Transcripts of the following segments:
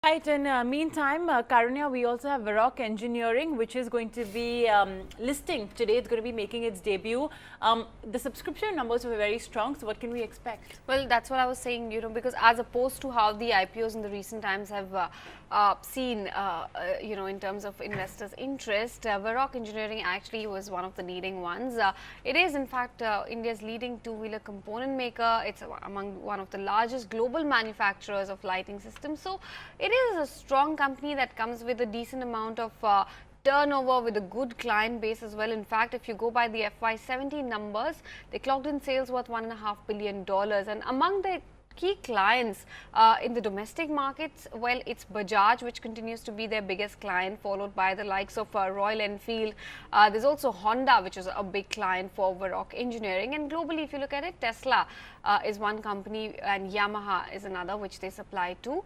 Right, and meantime, Karunya, we also have Varroc Engineering, which is going to be listing today. It's going to be making its debut. The subscription numbers were very strong, so what can we expect? Well, that's what I was saying, because as opposed to how the IPOs in the recent times have seen, in terms of investors' interest, Varroc Engineering actually was one of the leading ones. It is, in fact, India's leading two-wheeler component maker. It's among one of the largest global manufacturers of lighting systems. So, it is a strong company that comes with a decent amount of turnover, with a good client base as well. In fact, if you go by the FY17 numbers, they clocked in sales worth $1.5 billion. And among the key clients in the domestic markets, well, it's Bajaj, which continues to be their biggest client, followed by the likes of Royal Enfield. There's also Honda, which is a big client for Varroc Engineering. And globally, if you look at it, Tesla is one company and Yamaha is another, which they supply to.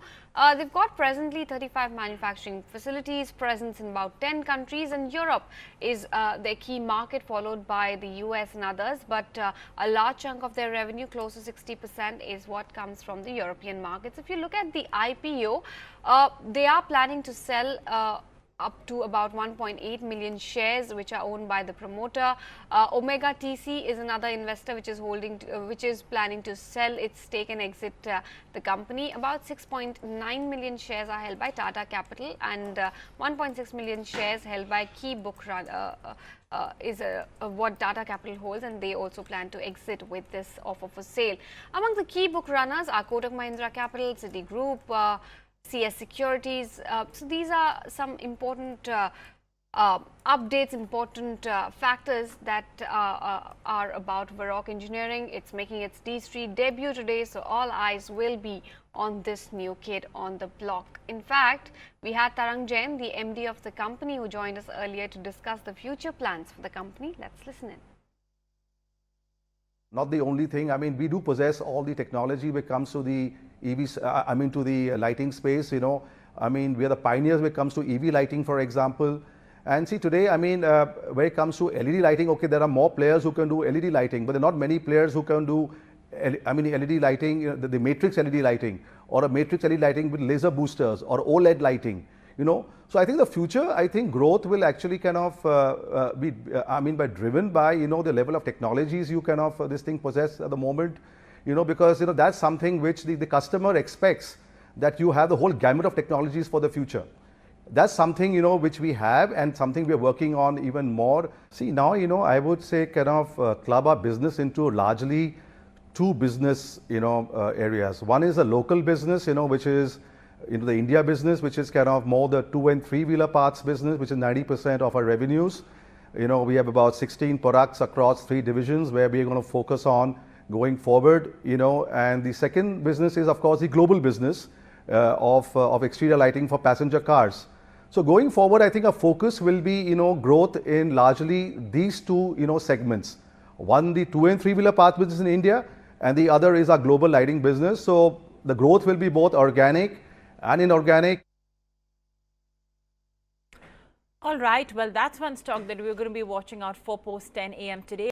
They've got presently 35 manufacturing facilities, presence in about 10 countries, and Europe is their key market, followed by the US and others. But a large chunk of their revenue, close to 60%, is what comes from the European markets. If you look at the IPO, they are planning to sell up to about 1.8 million shares, which are owned by the promoter. Omega TC is another investor which is planning to sell its stake and exit the company. About 6.9 million shares are held by Tata Capital, and 1.6 million shares held by Key Book Runner is what Tata Capital holds, and they also plan to exit with this offer for sale. Among the key book runners are Kotak Mahindra Capital, Citigroup, CS Securities. So these are some important updates, important factors that are about Varroc Engineering. It's making its D-Street debut today, so all eyes will be on this new kid on the block. In fact, we had Tarang Jain, the MD of the company, who joined us earlier to discuss the future plans for the company. Let's listen in. Not the only thing. I mean, we do possess all the technology when it comes to the EVs, to the lighting space, I mean, we are the pioneers when it comes to EV lighting, for example. And see, today, I mean, when it comes to LED lighting, okay, there are more players who can do LED lighting, but there are not many players who can do, LED lighting, the matrix LED lighting, or a matrix LED lighting with laser boosters, or OLED lighting, So I think the future, growth will actually kind of be, driven by, the level of technologies you kind of, this thing possess at the moment, because, that's something which the customer expects, that you have the whole gamut of technologies for the future. That's something, which we have, and something we are working on even more. See, now, I would say kind of club our business into largely two business, areas. One is a local business, which is, the India business, which is kind of more the 2- and 3-wheeler parts business, which is 90% of our revenues. We have about 16 products across 3 divisions where we are going to focus on going forward, and the second business is, of course, the global business of exterior lighting for passenger cars. So going forward, I think our focus will be, growth in largely these two, segments. One, the 2- and 3-wheeler parts business in India, and the other is our global lighting business. So the growth will be both organic and inorganic. All right, well, that's one stock that we're going to be watching out for post 10 a.m. today.